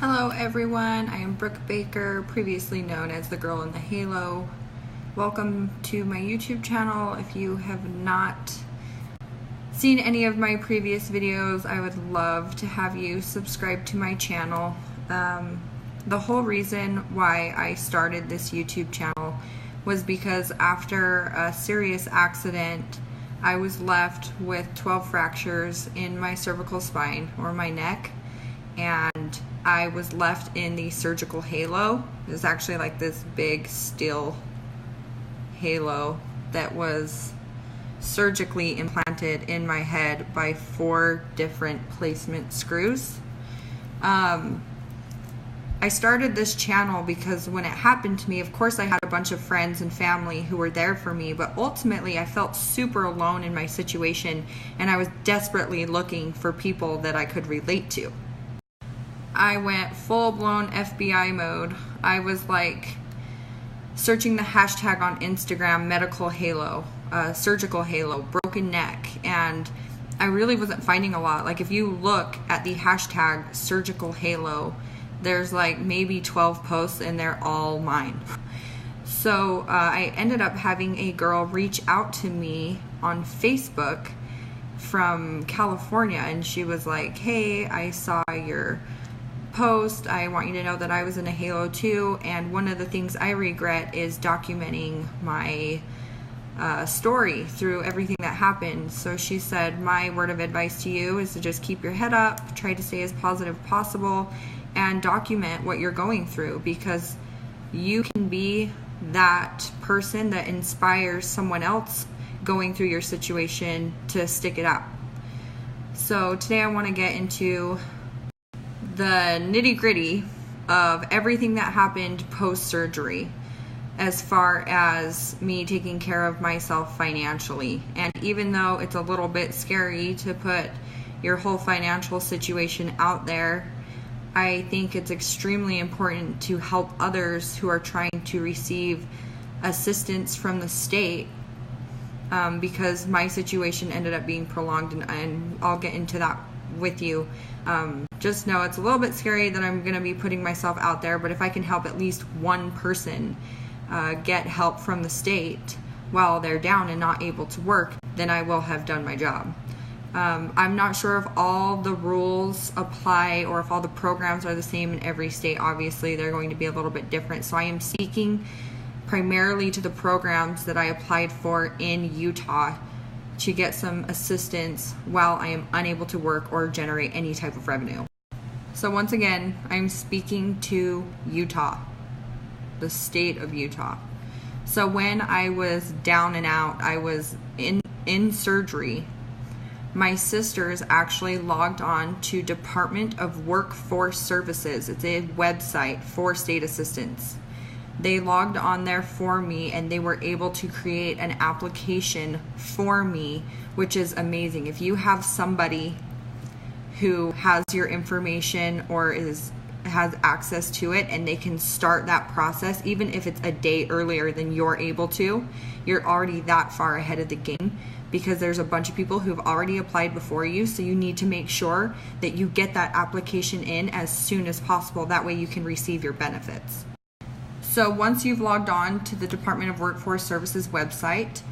Hello everyone, I am Brooke Baker, previously known as the girl in the halo. Welcome to my YouTube channel. If you have not seen any of my previous videos, I would love to have you subscribe to my channel. The whole reason why I started this YouTube channel was because after a serious accident, I was left with 12 fractures in my cervical spine or my neck, and I was left in the surgical halo. It was actually like this big steel halo that was surgically implanted in my head by 4 different placement screws. I started this channel because when it happened to me, of course I had a bunch of friends and family who were there for me, but ultimately I felt super alone in my situation, and I was desperately looking for people that I could relate to. I went full-blown FBI mode. I was like searching the hashtag on Instagram, medical halo, surgical halo, broken neck, and I really wasn't finding a lot. Like if you look at the hashtag surgical halo, there's like maybe 12 posts and they're all mine. So I ended up having a girl reach out to me on Facebook from California, and she was like, hey, I saw your post. I want you to know that I was in a halo too, and one of the things I regret is documenting my story through everything that happened. So she said, my word of advice to you is to just keep your head up, try to stay as positive as possible, and document what you're going through, because you can be that person that inspires someone else going through your situation to stick it out. So today I want to get into the nitty-gritty of everything that happened post-surgery, as far as me taking care of myself financially. And even though it's a little bit scary to put your whole financial situation out there, I think it's extremely important to help others who are trying to receive assistance from the state, because my situation ended up being prolonged, and I'll get into that with you. Just know it's a little bit scary that I'm going to be putting myself out there, but if I can help at least one person get help from the state while they're down and not able to work, then I will have done my job. I'm not sure if all the rules apply or if all the programs are the same in every state. Obviously, they're going to be a little bit different. So I am speaking primarily to the programs that I applied for in Utah to get some assistance while I am unable to work or generate any type of revenue. So once again, I'm speaking to Utah, the state of Utah. So when I was down and out, I was in surgery, my sisters actually logged on to Department of Workforce Services. It's a website for state assistance. They logged on there for me, and they were able to create an application for me, which is amazing. If you have somebody who has your information or has access to it, and they can start that process, even if it's a day earlier than you're able to, you're already that far ahead of the game, because there's a bunch of people who've already applied before you. So you need to make sure that you get that application in as soon as possible. That way you can receive your benefits. So once you've logged on to the Department of Workforce Services website,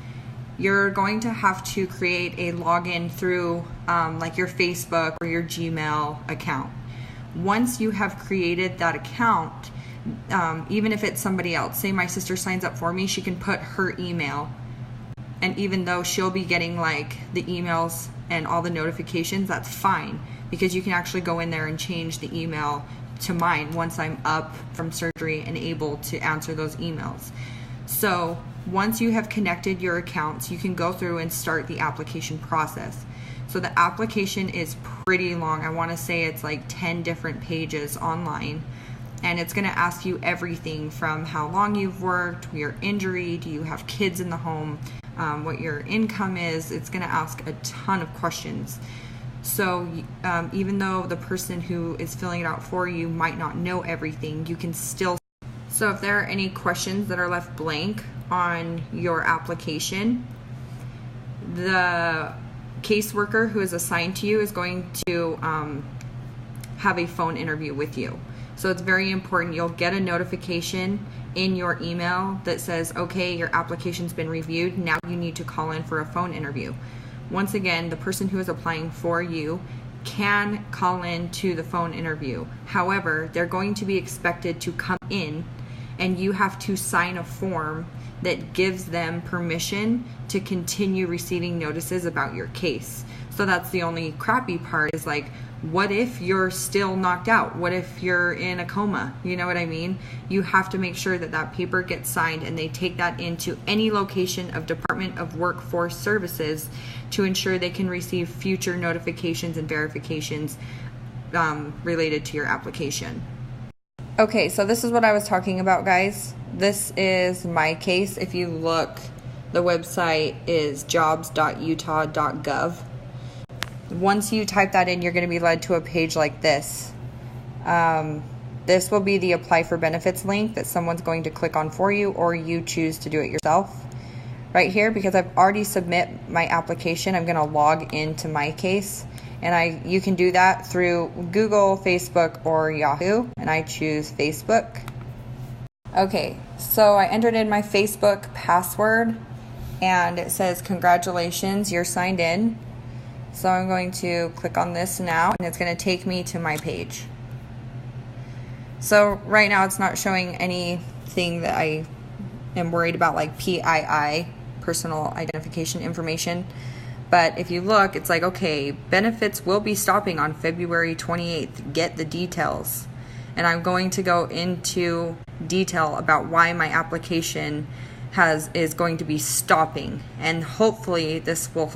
you're going to have to create a login through like your Facebook or your Gmail account. Once you have created that account, even if it's somebody else, say my sister signs up for me, she can put her email, and even though she'll be getting like the emails and all the notifications, that's fine, because you can actually go in there and change the email to mine once I'm up from surgery and able to answer those emails. So once you have connected your accounts, you can go through and start the application process. So the application is pretty long. I want to say it's like 10 different pages online, and it's going to ask you everything from how long you've worked, your injury, do you have kids in the home, what your income is. It's going to ask a ton of questions. So even though the person who is filling it out for you might not know everything, you can still. So if there are any questions that are left blank on your application, the caseworker who is assigned to you is going to have a phone interview with you. So it's very important. You'll get a notification in your email that says, okay, your application's been reviewed. Now you need to call in for a phone interview. Once again, the person who is applying for you can call in to the phone interview. However, they're going to be expected to come in and you have to sign a form that gives them permission to continue receiving notices about your case. So that's the only crappy part, is like, what if you're still knocked out? What if you're in a coma? You know what I mean? You have to make sure that that paper gets signed and they take that into any location of Department of Workforce Services to ensure they can receive future notifications and verifications related to your application. Okay, so this is what I was talking about, guys. This is my case. If you look, the website is jobs.utah.gov. Once you type that in, you're going to be led to a page like this. This will be the apply for benefits link that someone's going to click on for you, or you choose to do it yourself. Right here, because I've already submit my application, I'm going to log into my case. And you can do that through Google, Facebook, or Yahoo. And I choose Facebook. Okay, so I entered in my Facebook password and it says, congratulations, you're signed in. So I'm going to click on this now and it's going to take me to my page. So right now it's not showing anything that I am worried about, like PII, personal identification information. But if you look, it's like, okay, benefits will be stopping on February 28th. Get the details. And I'm going to go into detail about why my application is going to be stopping. And hopefully this will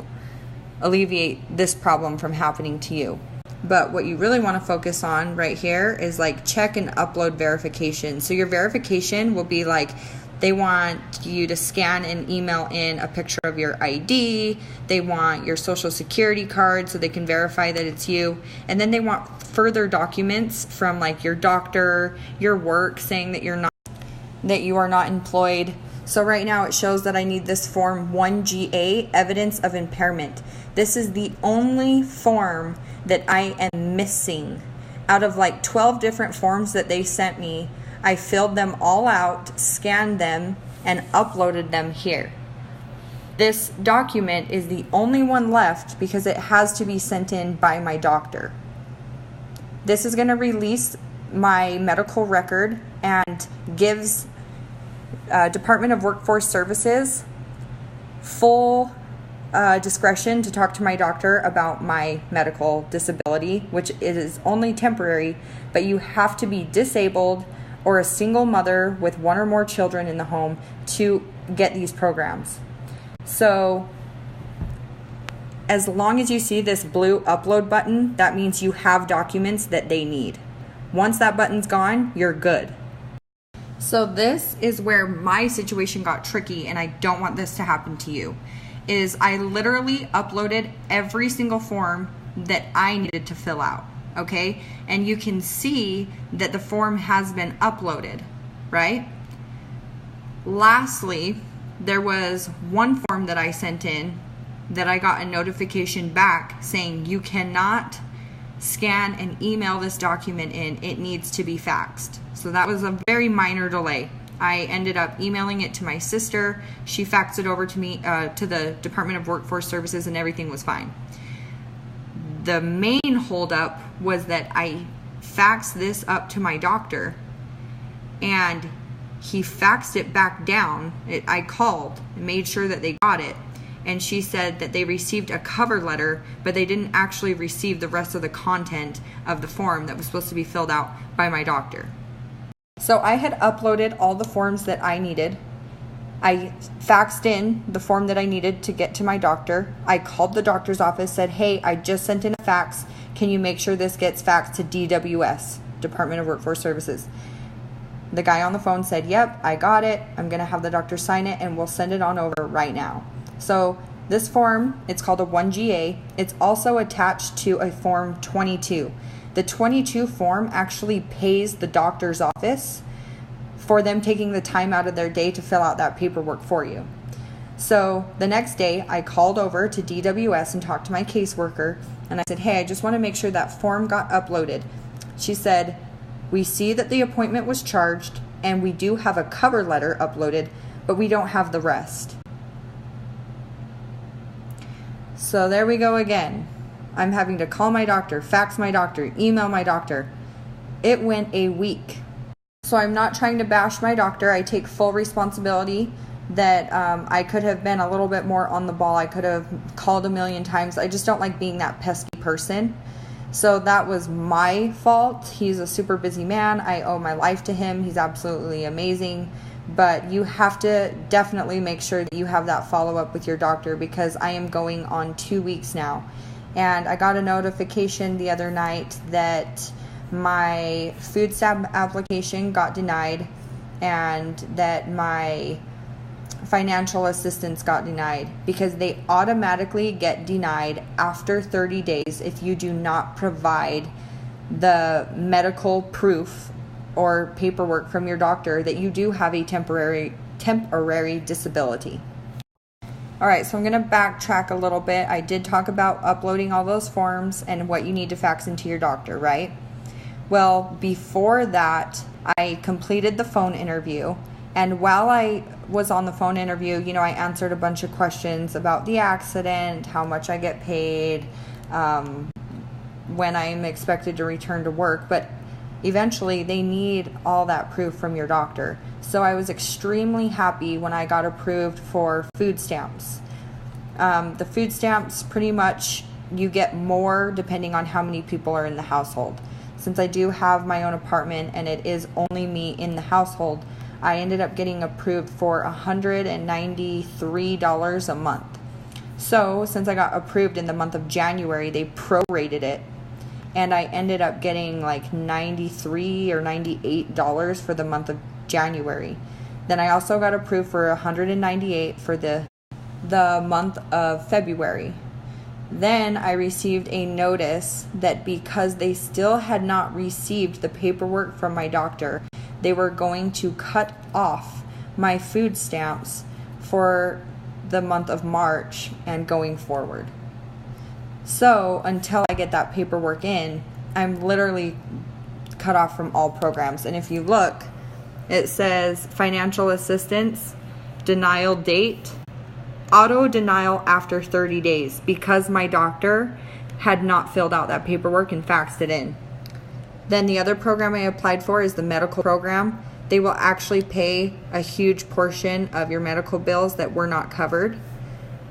alleviate this problem from happening to you. But what you really want to focus on right here is like check and upload verification. So your verification will be like, they want you to scan and email in a picture of your ID. They want your social security card so they can verify that it's you. And then they want further documents from like your doctor, your work, saying that you are not employed. So right now it shows that I need this form 1GA, evidence of impairment. This is the only form that I am missing. Out of like 12 different forms that they sent me, I filled them all out, scanned them, and uploaded them here. This document is the only one left because it has to be sent in by my doctor. This is going to release my medical record and gives Department of Workforce Services full discretion to talk to my doctor about my medical disability, which is only temporary, but you have to be disabled or a single mother with one or more children in the home to get these programs. So as long as you see this blue upload button, that means you have documents that they need. Once that button's gone, you're good. So this is where my situation got tricky, and I don't want this to happen to you, is I literally uploaded every single form that I needed to fill out. Okay, and you can see that the form has been uploaded, right? Lastly, there was one form that I sent in that I got a notification back saying you cannot scan and email this document in, it needs to be faxed. So that was a very minor delay. I ended up emailing it to my sister. She faxed it over to me, to the Department of Workforce Services, and everything was fine. The main holdup was that I faxed this up to my doctor and he faxed it back down. I called and made sure that they got it, and she said that they received a cover letter, but they didn't actually receive the rest of the content of the form that was supposed to be filled out by my doctor. So I had uploaded all the forms that I needed. I faxed in the form that I needed to get to my doctor. I called the doctor's office, said, hey, I just sent in a fax. Can you make sure this gets faxed to DWS, Department of Workforce Services? The guy on the phone said, yep, I got it. I'm going to have the doctor sign it and we'll send it on over right now. So this form, it's called a 1GA. It's also attached to a form 22. The 22 form actually pays the doctor's office for them taking the time out of their day to fill out that paperwork for you. So the next day I called over to DWS and talked to my caseworker, and I said, hey, I just want to make sure that form got uploaded. She said, We see that the appointment was charged, and we do have a cover letter uploaded, but we don't have the rest. So there we go again. I'm having to call my doctor, fax my doctor, email my doctor. It went a week. So I'm not trying to bash my doctor. I take full responsibility that I could have been a little bit more on the ball. I could have called a million times. I just don't like being that pesky person. So that was my fault. He's a super busy man. I owe my life to him. He's absolutely amazing. But you have to definitely make sure that you have that follow-up with your doctor, because I am going on 2 weeks now. And I got a notification the other night that my food stamp application got denied and that my financial assistance got denied, because they automatically get denied after 30 days if you do not provide the medical proof or paperwork from your doctor that you do have a temporary disability. All right, so I'm going to backtrack a little bit. I did talk about uploading all those forms and what you need to fax into your doctor, right? Well, before that, I completed the phone interview. And while I was on the phone interview, I answered a bunch of questions about the accident, how much I get paid, when I'm expected to return to work. But eventually, they need all that proof from your doctor. So I was extremely happy when I got approved for food stamps. The food stamps, pretty much, you get more depending on how many people are in the household. Since I do have my own apartment and it is only me in the household, I ended up getting approved for $193 a month. So since I got approved in the month of January, they prorated it, and I ended up getting like $93 or $98 for the month of January. Then I also got approved for $198 for the month of February. Then I received a notice that because they still had not received the paperwork from my doctor, they were going to cut off my food stamps for the month of March and going forward. So until I get that paperwork in, I'm literally cut off from all programs. And if you look, it says financial assistance, denial date, auto denial after 30 days, because my doctor had not filled out that paperwork and faxed it in. Then the other program I applied for is the medical program. They will actually pay a huge portion of your medical bills that were not covered.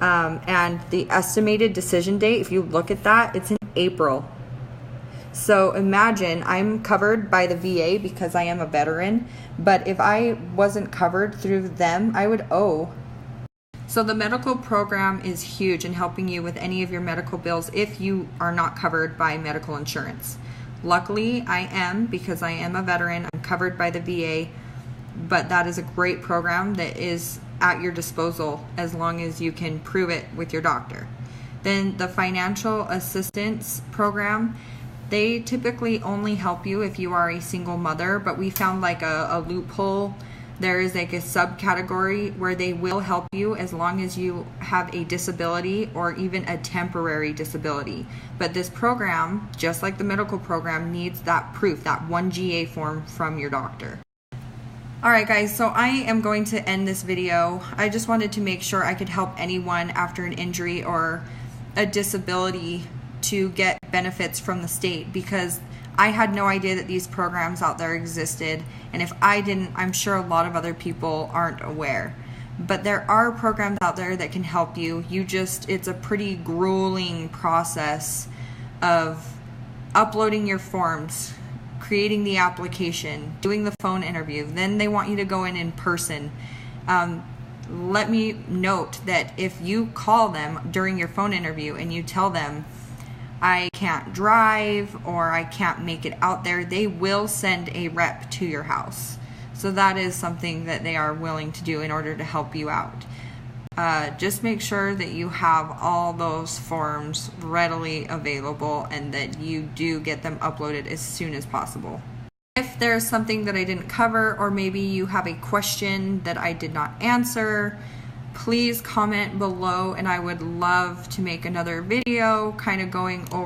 And the estimated decision date, if you look at that, it's in April. So imagine, I'm covered by the VA because I am a veteran, but if I wasn't covered through them, I would owe. So the medical program is huge in helping you with any of your medical bills if you are not covered by medical insurance. Luckily, I am, because I am a veteran. I'm covered by the VA, but that is a great program that is at your disposal as long as you can prove it with your doctor. Then the financial assistance program, they typically only help you if you are a single mother, but we found like a loophole. There is like a subcategory where they will help you as long as you have a disability or even a temporary disability. But this program, just like the medical program, needs that proof, that 1GA form from your doctor. Alright guys, so I am going to end this video. I just wanted to make sure I could help anyone after an injury or a disability to get benefits from the state, because I had no idea that these programs out there existed, and if I didn't, I'm sure a lot of other people aren't aware. But there are programs out there that can help you. It's a pretty grueling process of uploading your forms, creating the application, doing the phone interview. Then they want you to go in person. Let me note that if you call them during your phone interview and you tell them, I can't drive or I can't make it out there, they will send a rep to your house. So that is something that they are willing to do in order to help you out. Just make sure that you have all those forms readily available and that you do get them uploaded as soon as possible. If there's something that I didn't cover, or maybe you have a question that I did not answer, please comment below, and I would love to make another video kind of going over